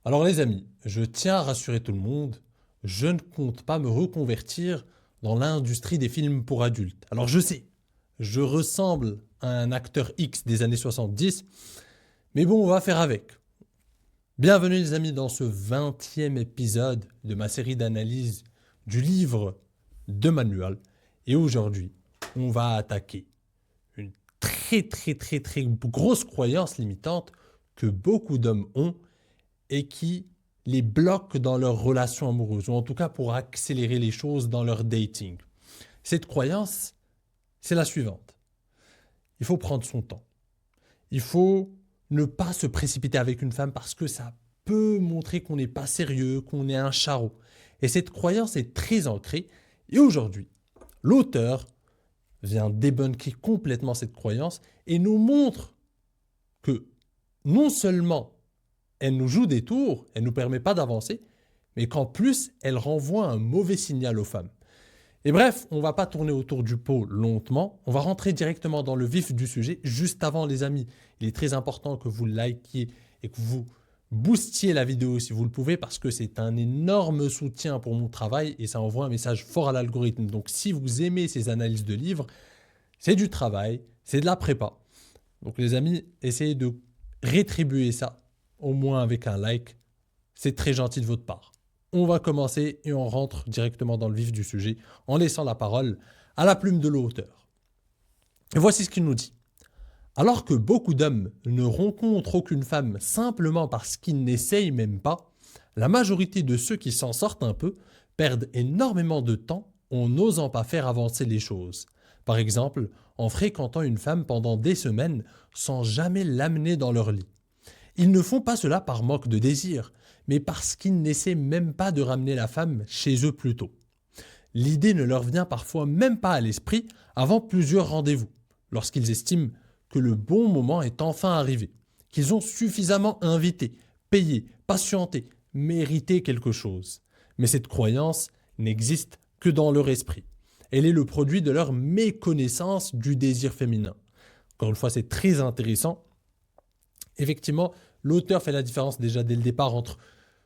Alors les amis, je tiens à rassurer tout le monde, je ne compte pas me reconvertir dans l'industrie des films pour adultes. Alors je sais, je ressemble à un acteur X des années 70, mais bon, on va faire avec. Bienvenue les amis dans ce 20e épisode de ma série d'analyse du livre de manuel. Et aujourd'hui, on va attaquer une très grosse croyance limitante que beaucoup d'hommes ont et qui les bloque dans leur relation amoureuse, ou en tout cas pour accélérer les choses dans leur dating. Cette croyance, c'est la suivante. Il faut prendre son temps. Il faut ne pas se précipiter avec une femme parce que ça peut montrer qu'on n'est pas sérieux, qu'on est un charreau. Et cette croyance est très ancrée. Et aujourd'hui, l'auteur vient débunker complètement cette croyance et nous montre que non seulement elle nous joue des tours, elle ne nous permet pas d'avancer, mais qu'en plus, elle renvoie un mauvais signal aux femmes. Et bref, on ne va pas tourner autour du pot longuement, on va rentrer directement dans le vif du sujet. Juste avant les amis, il est très important que vous likiez et que vous boostiez la vidéo si vous le pouvez, parce que c'est un énorme soutien pour mon travail et ça envoie un message fort à l'algorithme. Donc si vous aimez ces analyses de livres, c'est du travail, c'est de la prépa. Donc les amis, essayez de rétribuer ça, au moins avec un like. C'est très gentil de votre part. On va commencer et on rentre directement dans le vif du sujet en laissant la parole à la plume de l'auteur. Et voici ce qu'il nous dit. Alors que beaucoup d'hommes ne rencontrent aucune femme simplement parce qu'ils n'essayent même pas, la majorité de ceux qui s'en sortent un peu perdent énormément de temps en n'osant pas faire avancer les choses. Par exemple, en fréquentant une femme pendant des semaines sans jamais l'amener dans leur lit. Ils ne font pas cela par manque de désir, mais parce qu'ils n'essaient même pas de ramener la femme chez eux plus tôt. L'idée ne leur vient parfois même pas à l'esprit avant plusieurs rendez-vous, lorsqu'ils estiment que le bon moment est enfin arrivé, qu'ils ont suffisamment invité, payé, patienté, mérité quelque chose. Mais cette croyance n'existe que dans leur esprit. Elle est le produit de leur méconnaissance du désir féminin. Encore une fois, c'est très intéressant. Effectivement, l'auteur fait la différence déjà dès le départ entre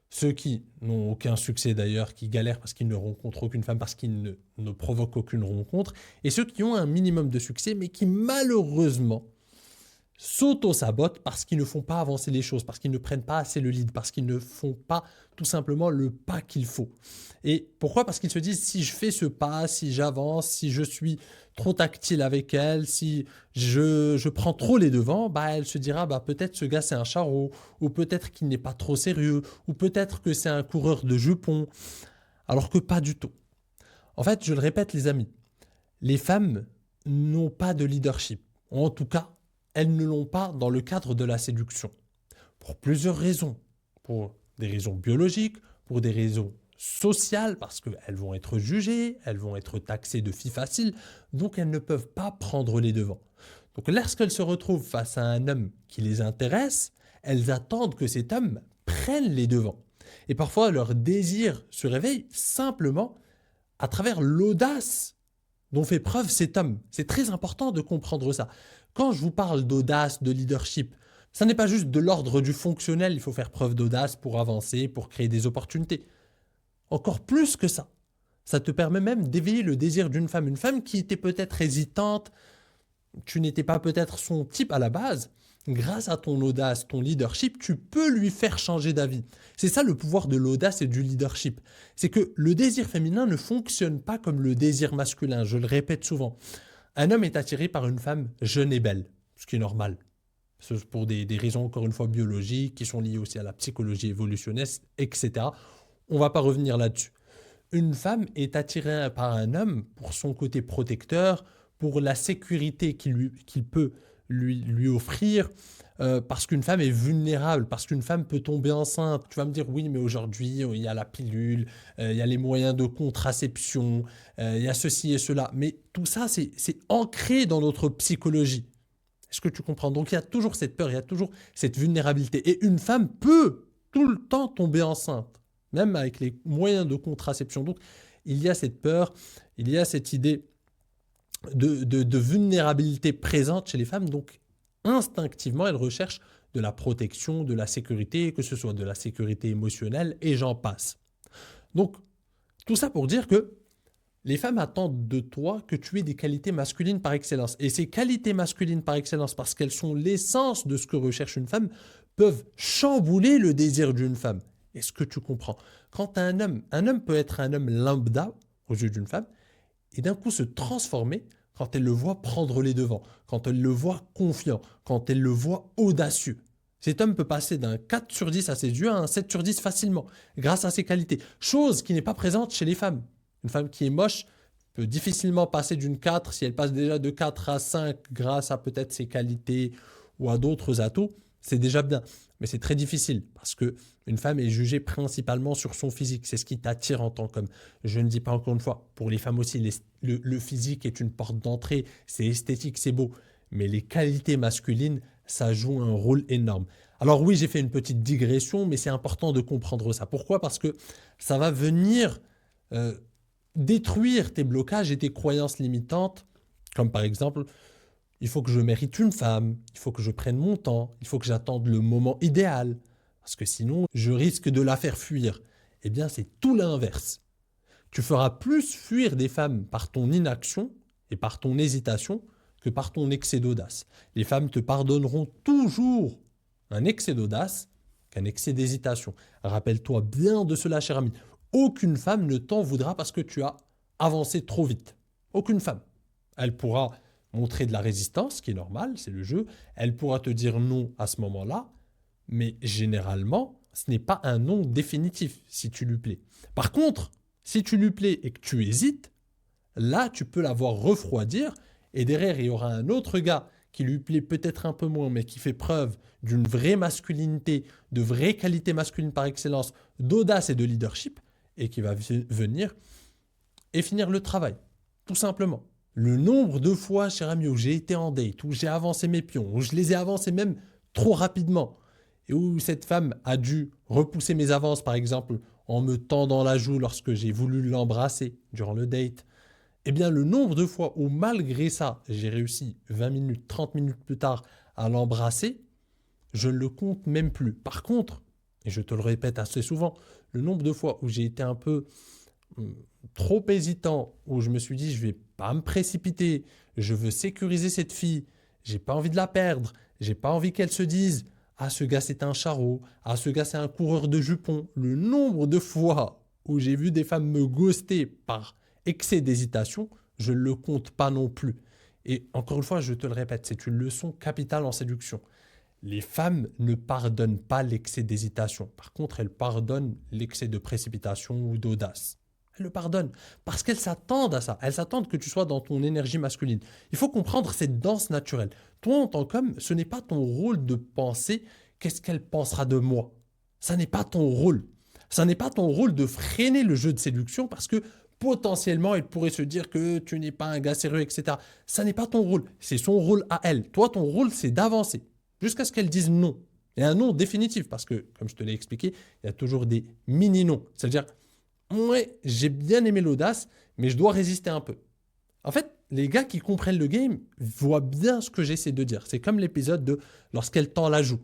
ceux qui n'ont aucun succès d'ailleurs, qui galèrent parce qu'ils ne rencontrent aucune femme, parce qu'ils ne provoquent aucune rencontre, et ceux qui ont un minimum de succès, mais qui malheureusement s'auto-sabotent parce qu'ils ne font pas avancer les choses, parce qu'ils ne prennent pas assez le lead, parce qu'ils ne font pas tout simplement le pas qu'il faut. Et pourquoi? Parce qu'ils se disent, si je fais ce pas, si j'avance, si je suis trop tactile avec elle, si je prends trop les devants, bah elle se dira, bah peut-être ce gars c'est un charreau, ou peut-être qu'il n'est pas trop sérieux, ou peut-être que c'est un coureur de jupons, alors que pas du tout. En fait, je le répète les amis, les femmes n'ont pas de leadership, en tout cas, elles ne l'ont pas dans le cadre de la séduction. Pour plusieurs raisons. Pour des raisons biologiques, pour des raisons sociales, parce qu'elles vont être jugées, elles vont être taxées de filles faciles, donc elles ne peuvent pas prendre les devants. Donc lorsqu'elles se retrouvent face à un homme qui les intéresse, elles attendent que cet homme prenne les devants. Et parfois, leur désir se réveille simplement à travers l'audace dont fait preuve cet homme. C'est très important de comprendre ça. Quand je vous parle d'audace, de leadership, ça n'est pas juste de l'ordre du fonctionnel, il faut faire preuve d'audace pour avancer, pour créer des opportunités. Encore plus que ça. Ça te permet même d'éveiller le désir d'une femme. Une femme qui était peut-être hésitante, tu n'étais pas peut-être son type à la base. Grâce à ton audace, ton leadership, tu peux lui faire changer d'avis. C'est ça le pouvoir de l'audace et du leadership. C'est que le désir féminin ne fonctionne pas comme le désir masculin, je le répète souvent. Un homme est attiré par une femme jeune et belle, ce qui est normal. C'est pour des raisons, encore une fois, biologiques, qui sont liées aussi à la psychologie évolutionniste, etc. On ne va pas revenir là-dessus. Une femme est attirée par un homme pour son côté protecteur, pour la sécurité qu'il peut lui offrir, parce qu'une femme est vulnérable, parce qu'une femme peut tomber enceinte. Tu vas me dire, oui, mais aujourd'hui, il y a la pilule, il y a les moyens de contraception, il y a ceci et cela. Mais tout ça, c'est ancré dans notre psychologie. Est-ce que tu comprends? Donc, il y a toujours cette peur, il y a toujours cette vulnérabilité. Et une femme peut tout le temps tomber enceinte, même avec les moyens de contraception. Donc, il y a cette peur, il y a cette idée de vulnérabilité présente chez les femmes. Donc, instinctivement, elles recherchent de la protection, de la sécurité, que ce soit de la sécurité émotionnelle, et j'en passe. Donc, tout ça pour dire que les femmes attendent de toi que tu aies des qualités masculines par excellence. Et ces qualités masculines par excellence, parce qu'elles sont l'essence de ce que recherche une femme, peuvent chambouler le désir d'une femme. Est-ce que tu comprends? Quand un homme peut être un homme lambda aux yeux d'une femme, et d'un coup se transformer quand elle le voit prendre les devants, quand elle le voit confiant, quand elle le voit audacieux. Cet homme peut passer d'un 4 sur 10 à ses yeux à un 7 sur 10 facilement, grâce à ses qualités. Chose qui n'est pas présente chez les femmes. Une femme qui est moche peut difficilement passer d'une 4, si elle passe déjà de 4 à 5 grâce à peut-être ses qualités ou à d'autres atouts, c'est déjà bien. Mais c'est très difficile parce qu'une femme est jugée principalement sur son physique. C'est ce qui t'attire en tant qu'homme. Je ne dis pas encore une fois, pour les femmes aussi, le physique est une porte d'entrée, c'est esthétique, c'est beau. Mais les qualités masculines, ça joue un rôle énorme. Alors oui, j'ai fait une petite digression, mais c'est important de comprendre ça. Pourquoi? Parce que ça va venir détruire tes blocages et tes croyances limitantes, comme par exemple, il faut que je mérite une femme, il faut que je prenne mon temps, il faut que j'attende le moment idéal, parce que sinon, je risque de la faire fuir. Eh bien, c'est tout l'inverse. Tu feras plus fuir des femmes par ton inaction et par ton hésitation que par ton excès d'audace. Les femmes te pardonneront toujours un excès d'audace qu'un excès d'hésitation. Rappelle-toi bien de cela, cher ami. Aucune femme ne t'en voudra parce que tu as avancé trop vite. Aucune femme. Elle pourra montrer de la résistance, ce qui est normal, c'est le jeu. Elle pourra te dire non à ce moment-là, mais généralement, ce n'est pas un non définitif si tu lui plais. Par contre, si tu lui plais et que tu hésites, là, tu peux la voir refroidir et derrière, il y aura un autre gars qui lui plaît peut-être un peu moins, mais qui fait preuve d'une vraie masculinité, de vraies qualités masculines par excellence, d'audace et de leadership, et qui va venir et finir le travail, tout simplement. Le nombre de fois, cher ami, où j'ai été en date, où j'ai avancé mes pions, où je les ai avancés même trop rapidement, et où cette femme a dû repousser mes avances, par exemple, en me tendant la joue lorsque j'ai voulu l'embrasser durant le date, eh bien, le nombre de fois où, malgré ça, j'ai réussi 20 minutes, 30 minutes plus tard à l'embrasser, je ne le compte même plus. Par contre, et je te le répète assez souvent, le nombre de fois où j'ai été un peu trop hésitant, où je me suis dit, je ne vais pas me précipiter, je veux sécuriser cette fille, j'ai pas envie de la perdre, j'ai pas envie qu'elle se dise, ah, ce gars c'est un charreau, ah, ce gars c'est un coureur de jupons. Le nombre de fois où j'ai vu des femmes me ghoster par excès d'hésitation, je ne le compte pas non plus. Et encore une fois, je te le répète, c'est une leçon capitale en séduction. Les femmes ne pardonnent pas l'excès d'hésitation. Par contre, elles pardonnent l'excès de précipitation ou d'audace. Elles le pardonnent parce qu'elles s'attendent à ça. Elles s'attendent que tu sois dans ton énergie masculine. Il faut comprendre cette danse naturelle. Toi, en tant qu'homme, ce n'est pas ton rôle de penser qu'est-ce qu'elle pensera de moi. Ça n'est pas ton rôle. Ça n'est pas ton rôle de freiner le jeu de séduction parce que potentiellement, elle pourrait se dire que tu n'es pas un gars sérieux, etc. Ça n'est pas ton rôle. C'est son rôle à elle. Toi, ton rôle, c'est d'avancer jusqu'à ce qu'elle dise non. Et un non définitif parce que, comme je te l'ai expliqué, il y a toujours des mini-non. C'est-à-dire, ouais, j'ai bien aimé l'audace, mais je dois résister un peu. En fait, les gars qui comprennent le game voient bien ce que j'essaie de dire. C'est comme l'épisode de lorsqu'elle tend la joue.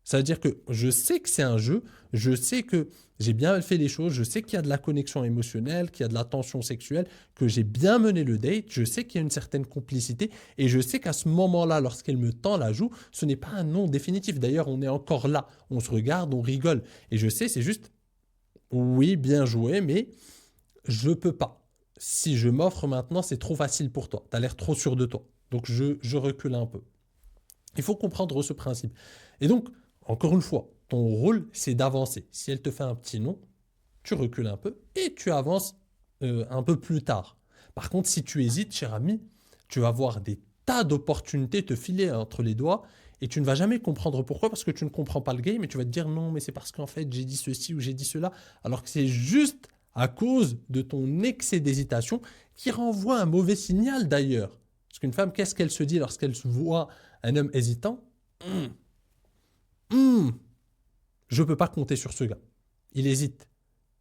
Ça veut dire que je sais que c'est un jeu, je sais que j'ai bien fait les choses, je sais qu'il y a de la connexion émotionnelle, qu'il y a de la tension sexuelle, que j'ai bien mené le date, je sais qu'il y a une certaine complicité et je sais qu'à ce moment-là, lorsqu'elle me tend la joue, ce n'est pas un non définitif. D'ailleurs, on est encore là, on se regarde, on rigole. Et je sais, c'est juste, oui, bien joué, mais je ne peux pas. Si je m'offre maintenant, c'est trop facile pour toi. Tu as l'air trop sûr de toi. Donc, je recule un peu. Il faut comprendre ce principe. Et donc, encore une fois, ton rôle, c'est d'avancer. Si elle te fait un petit non, tu recules un peu et tu avances un peu plus tard. Par contre, si tu hésites, cher ami, tu vas voir des tas d'opportunités te filer entre les doigts et tu ne vas jamais comprendre pourquoi, parce que tu ne comprends pas le game et tu vas te dire non, mais c'est parce qu'en fait, j'ai dit ceci ou j'ai dit cela, alors que c'est juste à cause de ton excès d'hésitation qui renvoie un mauvais signal d'ailleurs. Parce qu'une femme, qu'est-ce qu'elle se dit lorsqu'elle voit un homme hésitant? Je ne peux pas compter sur ce gars. Il hésite.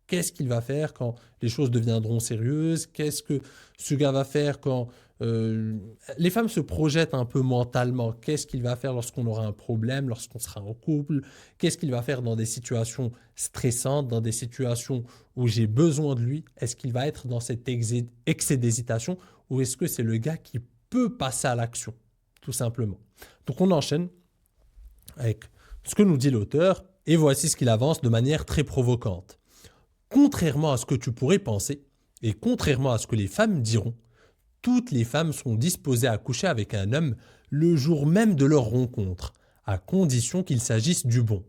Qu'est-ce qu'il va faire quand les choses deviendront sérieuses? Qu'est-ce que ce gars va faire quand Euh, les femmes se projettent un peu mentalement. Qu'est-ce qu'il va faire lorsqu'on aura un problème, lorsqu'on sera en couple? Qu'est-ce qu'il va faire dans des situations stressantes, dans des situations où j'ai besoin de lui? Est-ce qu'il va être dans cet excès d'hésitation ou est-ce que c'est le gars qui peut passer à l'action, tout simplement? Donc on enchaîne avec ce que nous dit l'auteur et voici ce qu'il avance de manière très provocante. Contrairement à ce que tu pourrais penser et contrairement à ce que les femmes diront, toutes les femmes sont disposées à coucher avec un homme le jour même de leur rencontre, à condition qu'il s'agisse du bon.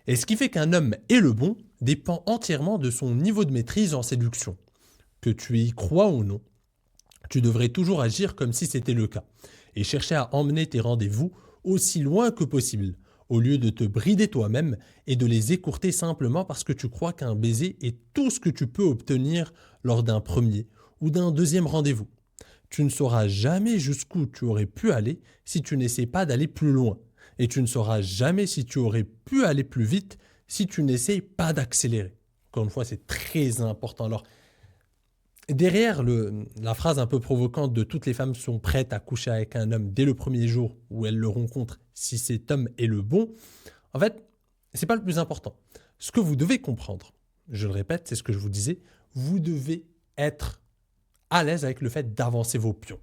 Et ce qui fait qu'un homme est le bon dépend entièrement de son niveau de maîtrise en séduction. Que tu y crois ou non, tu devrais toujours agir comme si c'était le cas, et chercher à emmener tes rendez-vous aussi loin que possible, au lieu de te brider toi-même et de les écourter simplement parce que tu crois qu'un baiser est tout ce que tu peux obtenir lors d'un premier ou d'un deuxième rendez-vous. Tu ne sauras jamais jusqu'où tu aurais pu aller si tu n'essaies pas d'aller plus loin. Et tu ne sauras jamais si tu aurais pu aller plus vite si tu n'essayes pas d'accélérer. Encore une fois, c'est très important. Alors, derrière la phrase un peu provocante de toutes les femmes sont prêtes à coucher avec un homme dès le premier jour où elles le rencontrent, si cet homme est le bon, en fait, c'est pas le plus important. Ce que vous devez comprendre, je le répète, c'est ce que je vous disais, vous devez être à l'aise avec le fait d'avancer vos pions.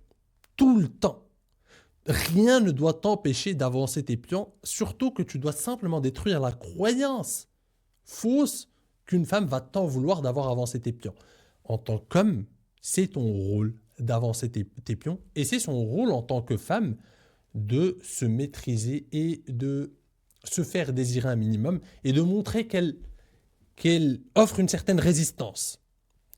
Tout le temps. Rien ne doit t'empêcher d'avancer tes pions, surtout que tu dois simplement détruire la croyance fausse qu'une femme va t'en vouloir d'avoir avancé tes pions. En tant qu'homme, c'est ton rôle d'avancer tes pions et c'est son rôle en tant que femme de se maîtriser et de se faire désirer un minimum et de montrer qu'elle offre une certaine résistance.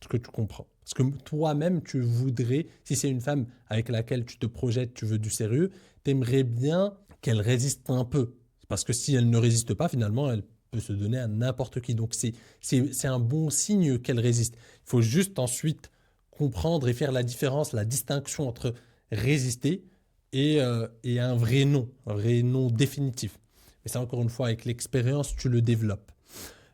Ce que tu comprends. Parce que toi-même, tu voudrais, si c'est une femme avec laquelle tu te projettes, tu veux du sérieux, tu aimerais bien qu'elle résiste un peu. Parce que si elle ne résiste pas, finalement, elle peut se donner à n'importe qui. Donc c'est un bon signe qu'elle résiste. Il faut juste ensuite comprendre et faire la différence, la distinction entre résister et un vrai non définitif. Mais ça, encore une fois, avec l'expérience, tu le développes.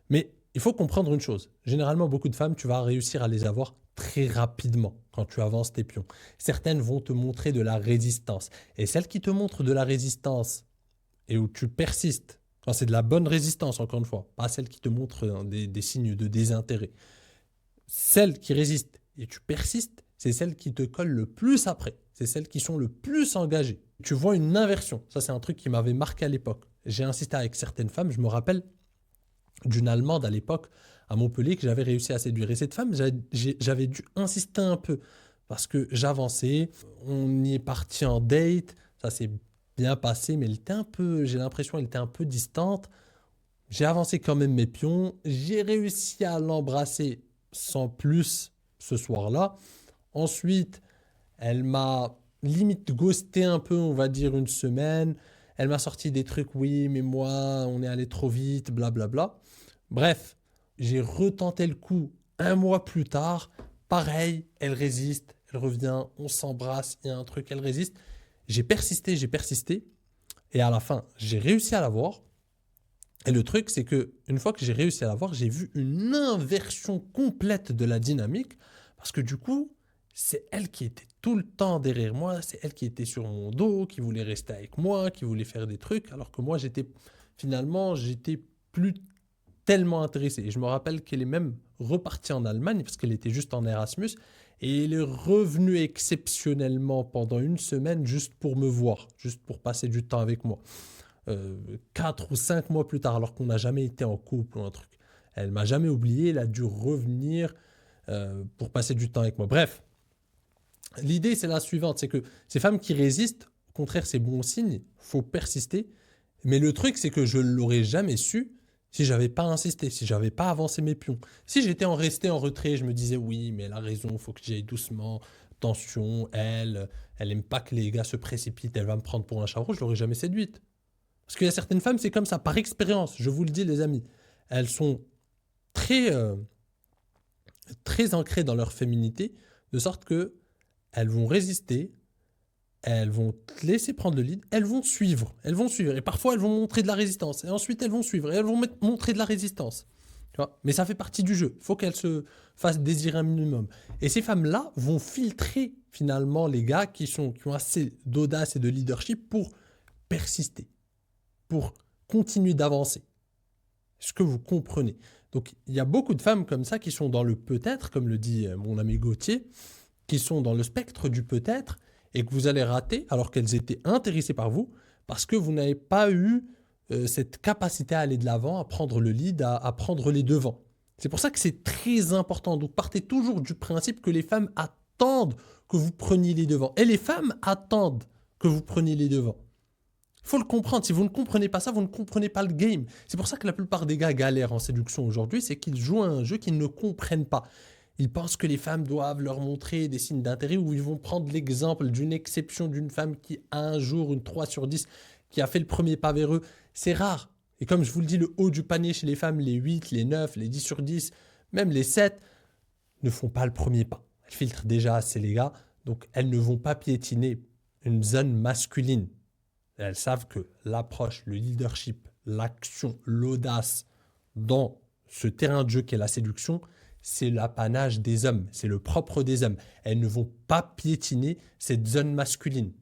Mais il faut comprendre une chose. Généralement, beaucoup de femmes, tu vas réussir à les avoir très rapidement quand tu avances tes pions. Certaines vont te montrer de la résistance. Et celles qui te montrent de la résistance et où tu persistes, quand c'est de la bonne résistance, encore une fois, pas celles qui te montrent des signes de désintérêt. Celles qui résistent et tu persistes, c'est celles qui te collent le plus après. C'est celles qui sont le plus engagées. Tu vois une inversion. Ça, c'est un truc qui m'avait marqué à l'époque. J'ai insisté avec certaines femmes, je me rappelle d'une Allemande à l'époque à Montpellier que j'avais réussi à séduire. Et cette femme, j'avais dû insister un peu parce que j'avançais, on y est parti en date, ça s'est bien passé, mais elle était un peu, j'ai l'impression qu'elle était un peu distante. J'ai avancé quand même mes pions, j'ai réussi à l'embrasser sans plus ce soir-là. Ensuite, elle m'a limite ghosté un peu, on va dire une semaine. Elle m'a sorti des trucs, oui, mais moi, on est allé trop vite, blablabla. Bref, j'ai retenté le coup un mois plus tard. Pareil, elle résiste, elle revient, on s'embrasse, il y a un truc, elle résiste. J'ai persisté. Et à la fin, j'ai réussi à l'avoir. Et le truc, c'est que une fois que j'ai réussi à l'avoir, j'ai vu une inversion complète de la dynamique. Parce que du coup, c'est elle qui était tout le temps derrière moi, c'est elle qui était sur mon dos, qui voulait rester avec moi, qui voulait faire des trucs, alors que moi, j'étais plus tellement intéressé. Et je me rappelle qu'elle est même repartie en Allemagne, parce qu'elle était juste en Erasmus, et elle est revenue exceptionnellement pendant une semaine juste pour me voir, juste pour passer du temps avec moi. 4 ou 5 mois plus tard, alors qu'on n'a jamais été en couple ou un truc. Elle m'a jamais oublié, elle a dû revenir pour passer du temps avec moi. Bref, l'idée c'est la suivante, c'est que ces femmes qui résistent, au contraire c'est bon signe, il faut persister. Mais le truc c'est que je ne l'aurais jamais su si j'avais pas insisté, si j'avais pas avancé mes pions. Si j'étais resté en retrait, je me disais oui mais elle a raison, il faut que j'aille doucement, attention, elle aime pas que les gars se précipitent, elle va me prendre pour un chat rouge, je l'aurais jamais séduite. Parce qu'il y a certaines femmes, c'est comme ça, par expérience, je vous le dis les amis, elles sont très, très ancrées dans leur féminité, de sorte que elles vont résister, elles vont te laisser prendre le lead, elles vont suivre, et parfois elles vont montrer de la résistance, et ensuite elles vont suivre, et elles vont montrer de la résistance. Tu vois, mais ça fait partie du jeu, il faut qu'elles se fassent désirer un minimum. Et ces femmes-là vont filtrer finalement les gars qui ont assez d'audace et de leadership pour persister, pour continuer d'avancer. Est-ce que vous comprenez? Donc, il y a beaucoup de femmes comme ça qui sont dans le peut-être, comme le dit mon ami Gauthier, qui sont dans le spectre du peut-être et que vous allez rater alors qu'elles étaient intéressées par vous parce que vous n'avez pas eu cette capacité à aller de l'avant, à prendre le lead, à prendre les devants. C'est pour ça que c'est très important. Donc, partez toujours du principe que les femmes attendent que vous preniez les devants. Et les femmes attendent que vous preniez les devants. Il faut le comprendre. Si vous ne comprenez pas ça, vous ne comprenez pas le game. C'est pour ça que la plupart des gars galèrent en séduction aujourd'hui, c'est qu'ils jouent à un jeu qu'ils ne comprennent pas. Ils pensent que les femmes doivent leur montrer des signes d'intérêt ou ils vont prendre l'exemple d'une exception d'une femme qui, un jour, une 3 sur 10, qui a fait le premier pas vers eux. C'est rare. Et comme je vous le dis, le haut du panier chez les femmes, les 8, les 9, les 10 sur 10, même les 7, ne font pas le premier pas. Elles filtrent déjà assez les gars, donc elles ne vont pas piétiner une zone masculine. Elles savent que l'approche, le leadership, l'action, l'audace dans ce terrain de jeu qu'est la séduction, c'est l'apanage des hommes, c'est le propre des hommes. Elles ne vont pas piétiner cette zone masculine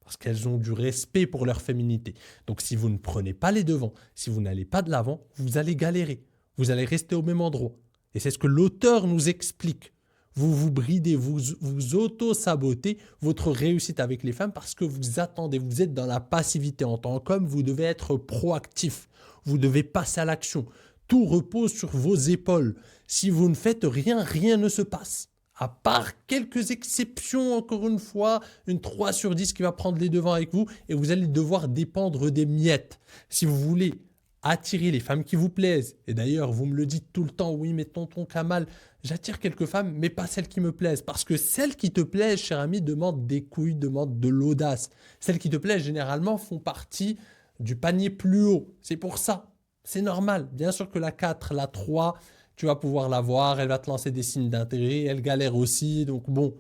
parce qu'elles ont du respect pour leur féminité. Donc si vous ne prenez pas les devants, si vous n'allez pas de l'avant, vous allez galérer. Vous allez rester au même endroit. Et c'est ce que l'auteur nous explique. Vous vous bridez, vous auto-sabotez votre réussite avec les femmes parce que vous attendez, vous êtes dans la passivité en tant qu'homme, vous devez être proactif, vous devez passer à l'action. Tout repose sur vos épaules. Si vous ne faites rien, rien ne se passe. À part quelques exceptions, encore une fois, une 3 sur 10 qui va prendre les devants avec vous et vous allez devoir dépendre des miettes. Si vous voulez attirer les femmes qui vous plaisent, et d'ailleurs vous me le dites tout le temps, oui mais tonton Kamal, j'attire quelques femmes mais pas celles qui me plaisent, parce que celles qui te plaisent, cher ami, demandent des couilles, demandent de l'audace. Celles qui te plaisent généralement font partie du panier plus haut, c'est pour ça, c'est normal. Bien sûr que la 4, la 3, tu vas pouvoir la voir, elle va te lancer des signes d'intérêt, elle galère aussi, donc bon.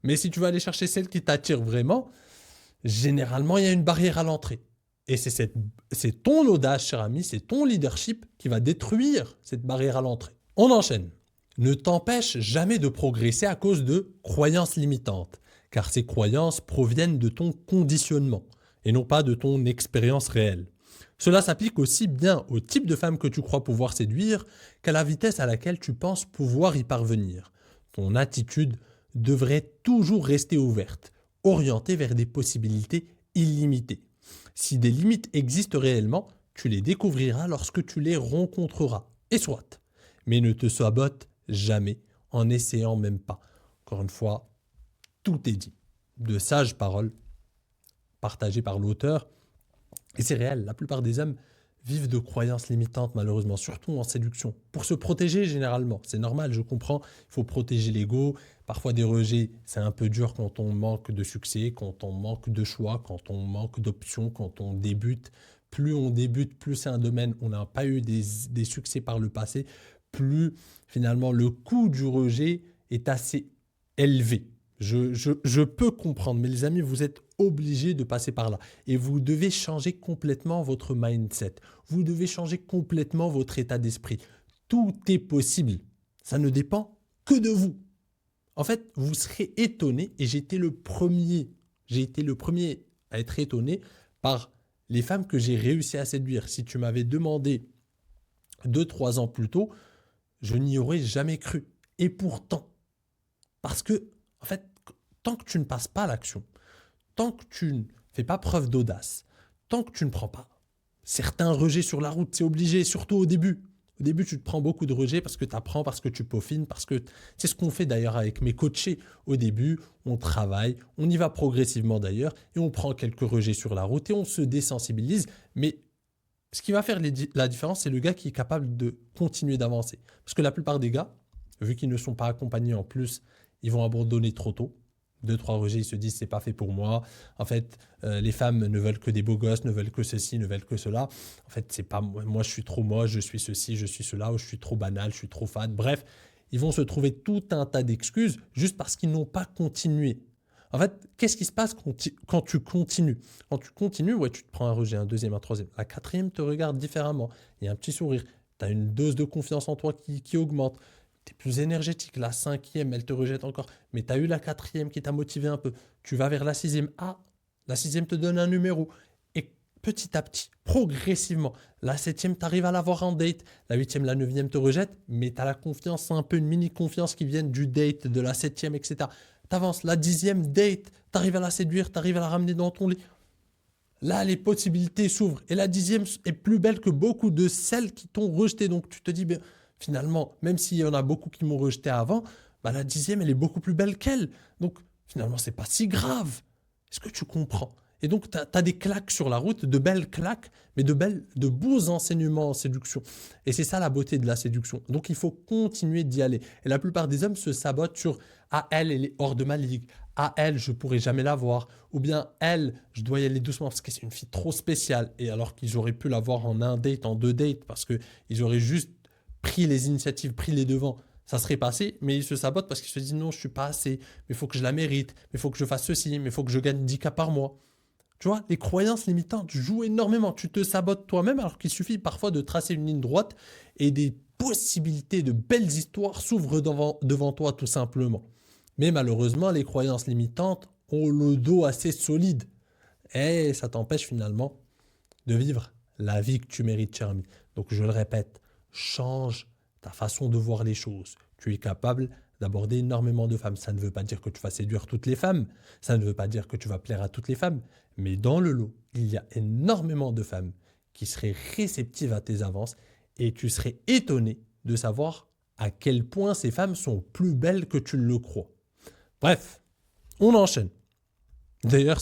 Mais si tu vas aller chercher celle qui t'attire vraiment, généralement il y a une barrière à l'entrée. Et c'est ton audace, cher ami, c'est ton leadership qui va détruire cette barrière à l'entrée. On enchaîne. Ne t'empêche jamais de progresser à cause de croyances limitantes, car ces croyances proviennent de ton conditionnement et non pas de ton expérience réelle. Cela s'applique aussi bien au type de femme que tu crois pouvoir séduire qu'à la vitesse à laquelle tu penses pouvoir y parvenir. Ton attitude devrait toujours rester ouverte, orientée vers des possibilités illimitées. Si des limites existent réellement, tu les découvriras lorsque tu les rencontreras. Et soit. Mais ne te sabote jamais en n'essayant même pas. Encore une fois, tout est dit. De sages paroles partagées par l'auteur. Et c'est réel, la plupart des hommes vivent de croyances limitantes malheureusement, surtout en séduction. Pour se protéger généralement, c'est normal, je comprends, il faut protéger l'ego. Parfois des rejets, c'est un peu dur quand on manque de succès, quand on manque de choix, quand on manque d'options, quand on débute. Plus on débute, plus c'est un domaine, on n'a pas eu des succès par le passé, plus finalement le coût du rejet est assez élevé. Je peux comprendre, mais les amis, vous êtes obligés de passer par là. Et vous devez changer complètement votre mindset. Vous devez changer complètement votre état d'esprit. Tout est possible. Ça ne dépend que de vous. En fait, vous serez étonné, et j'ai été le premier à être étonné par les femmes que j'ai réussi à séduire. Si tu m'avais demandé 2-3 ans plus tôt, je n'y aurais jamais cru. Et pourtant, parce que en fait, tant que tu ne passes pas à l'action, tant que tu ne fais pas preuve d'audace, tant que tu ne prends pas certains rejets sur la route, c'est obligé, surtout au début. Au début, tu te prends beaucoup de rejets parce que tu apprends, parce que tu peaufines, parce que c'est ce qu'on fait d'ailleurs avec mes coachés. Au début, on travaille, on y va progressivement d'ailleurs, et on prend quelques rejets sur la route et on se désensibilise. Mais ce qui va faire la différence, c'est le gars qui est capable de continuer d'avancer. Parce que la plupart des gars, vu qu'ils ne sont pas accompagnés en plus, ils vont abandonner trop tôt. 2-3 rejets, ils se disent c'est pas fait pour moi. En fait, les femmes ne veulent que des beaux gosses, ne veulent que ceci, ne veulent que cela. En fait, c'est pas moi, je suis trop moche, je suis ceci, je suis cela, ou je suis trop banal, je suis trop fade. Bref, ils vont se trouver tout un tas d'excuses juste parce qu'ils n'ont pas continué. En fait, qu'est-ce qui se passe quand tu continues? Quand tu continues, ouais, tu te prends un rejet, un deuxième, un troisième. La quatrième te regarde différemment. Il y a un petit sourire. Tu as une dose de confiance en toi qui augmente. tu es plus énergétique. La cinquième, elle te rejette encore. Mais tu as eu la quatrième qui t'a motivé un peu. Tu vas vers la sixième. Ah, la sixième te donne un numéro. Et petit à petit, progressivement, la septième, tu arrives à l'avoir en date. La huitième, la neuvième te rejette. Mais tu as la confiance, un peu une mini-confiance qui vient du date, de la septième, etc. Tu avances. La dixième, date. Tu arrives à la séduire, tu arrives à la ramener dans ton lit. Là, les possibilités s'ouvrent. Et la dixième est plus belle que beaucoup de celles qui t'ont rejeté. Donc, tu te dis, ben, finalement, même s'il y en a beaucoup qui m'ont rejeté avant, bah, la dixième, elle est beaucoup plus belle qu'elle. Donc, finalement, c'est pas si grave. Est-ce que tu comprends? Et donc, tu as des claques sur la route, de belles claques, mais de beaux enseignements en séduction. Et c'est ça la beauté de la séduction. Donc, il faut continuer d'y aller. Et la plupart des hommes se sabotent sur «Ah, elle est hors de ma ligue. Ah, elle, je pourrais jamais la voir. Ou bien, elle, je dois y aller doucement parce que c'est une fille trop spéciale.» Et alors qu'ils auraient pu la voir en un date, en deux dates, parce qu'ils auraient juste pris les initiatives, pris les devants, ça serait passé, mais ils se sabotent parce qu'ils se disent non, je suis pas assez, mais il faut que je la mérite, mais il faut que je fasse ceci, mais il faut que je gagne 10K par mois. Tu vois, les croyances limitantes jouent énormément. Tu te sabotes toi-même alors qu'il suffit parfois de tracer une ligne droite et des possibilités de belles histoires s'ouvrent devant toi tout simplement. Mais malheureusement, les croyances limitantes ont le dos assez solide et ça t'empêche finalement de vivre la vie que tu mérites, cher ami. Donc je le répète, change ta façon de voir les choses. Tu es capable d'aborder énormément de femmes. Ça ne veut pas dire que tu vas séduire toutes les femmes, ça ne veut pas dire que tu vas plaire à toutes les femmes, mais dans le lot, il y a énormément de femmes qui seraient réceptives à tes avances et tu serais étonné de savoir à quel point ces femmes sont plus belles que tu le crois. Bref, on enchaîne. D'ailleurs,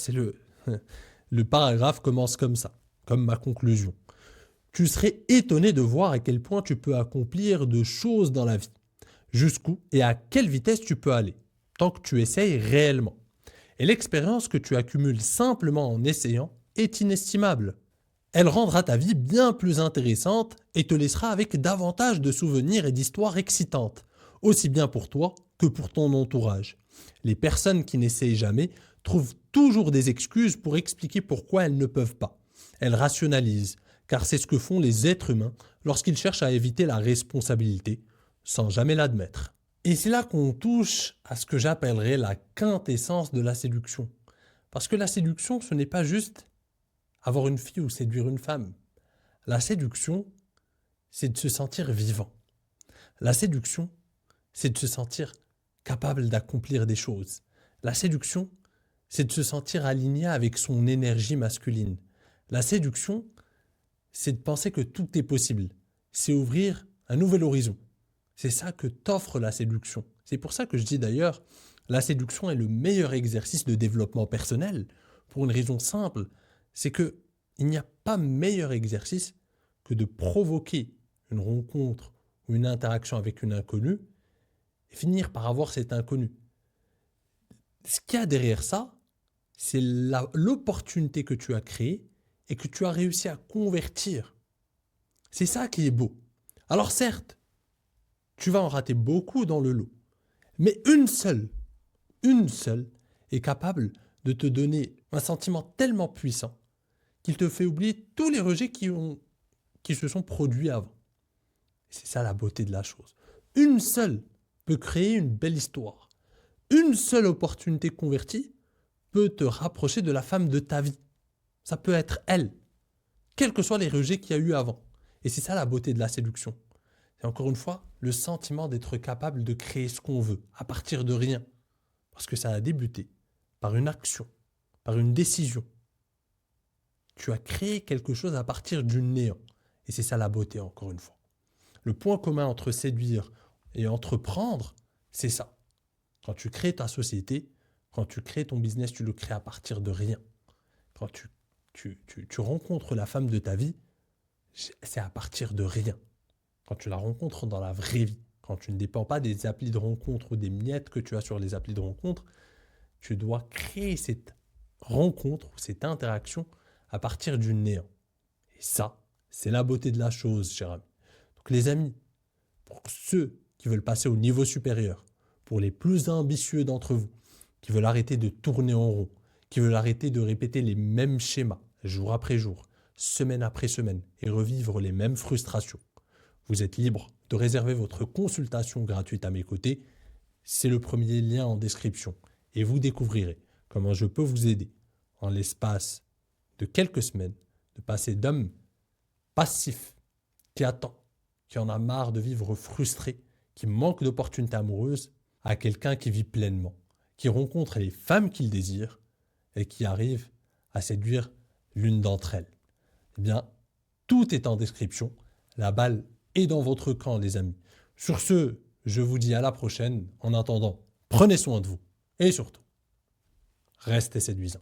le paragraphe commence comme ça, comme ma conclusion. Tu serais étonné de voir à quel point tu peux accomplir de choses dans la vie. Jusqu'où et à quelle vitesse tu peux aller, tant que tu essayes réellement. Et l'expérience que tu accumules simplement en essayant est inestimable. Elle rendra ta vie bien plus intéressante et te laissera avec davantage de souvenirs et d'histoires excitantes, aussi bien pour toi que pour ton entourage. Les personnes qui n'essayent jamais trouvent toujours des excuses pour expliquer pourquoi elles ne peuvent pas. Elles rationalisent, car c'est ce que font les êtres humains lorsqu'ils cherchent à éviter la responsabilité, sans jamais l'admettre. Et c'est là qu'on touche à ce que j'appellerais la quintessence de la séduction. Parce que la séduction, ce n'est pas juste avoir une fille ou séduire une femme. La séduction, c'est de se sentir vivant. La séduction, c'est de se sentir capable d'accomplir des choses. La séduction, c'est de se sentir aligné avec son énergie masculine. La séduction, c'est de penser que tout est possible. C'est ouvrir un nouvel horizon. C'est ça que t'offre la séduction. C'est pour ça que je dis d'ailleurs, la séduction est le meilleur exercice de développement personnel, pour une raison simple, c'est que il n'y a pas meilleur exercice que de provoquer une rencontre ou une interaction avec une inconnue et finir par avoir cet inconnu. Ce qu'il y a derrière ça, c'est l'opportunité que tu as créée et que tu as réussi à convertir. C'est ça qui est beau. Alors certes, tu vas en rater beaucoup dans le lot, mais une seule est capable de te donner un sentiment tellement puissant qu'il te fait oublier tous les rejets qui se sont produits avant. C'est ça la beauté de la chose. Une seule peut créer une belle histoire. Une seule opportunité convertie peut te rapprocher de la femme de ta vie. Ça peut être elle, quels que soient les rejets qu'il y a eu avant. Et c'est ça la beauté de la séduction. C'est encore une fois le sentiment d'être capable de créer ce qu'on veut, à partir de rien. Parce que ça a débuté par une action, par une décision. Tu as créé quelque chose à partir du néant. Et c'est ça la beauté, encore une fois. Le point commun entre séduire et entreprendre, c'est ça. Quand tu crées ta société, quand tu crées ton business, tu le crées à partir de rien. Quand tu rencontres la femme de ta vie, c'est à partir de rien. Quand tu la rencontres dans la vraie vie, quand tu ne dépends pas des applis de rencontre ou des miettes que tu as sur les applis de rencontre, tu dois créer cette rencontre ou cette interaction à partir du néant. Et ça, c'est la beauté de la chose, cher ami. Donc les amis, pour ceux qui veulent passer au niveau supérieur, pour les plus ambitieux d'entre vous, qui veulent arrêter de tourner en rond, qui veulent arrêter de répéter les mêmes schémas, jour après jour, semaine après semaine, et revivre les mêmes frustrations, vous êtes libre de réserver votre consultation gratuite à mes côtés, c'est le premier lien en description. Et vous découvrirez comment je peux vous aider, en l'espace de quelques semaines, de passer d'homme passif, qui attend, qui en a marre de vivre frustré, qui manque d'opportunités amoureuses, à quelqu'un qui vit pleinement, qui rencontre les femmes qu'il désire et qui arrive à séduire l'une d'entre elles. Eh bien, tout est en description. La balle est dans votre camp, les amis. Sur ce, je vous dis à la prochaine. En attendant, prenez soin de vous et surtout, restez séduisants.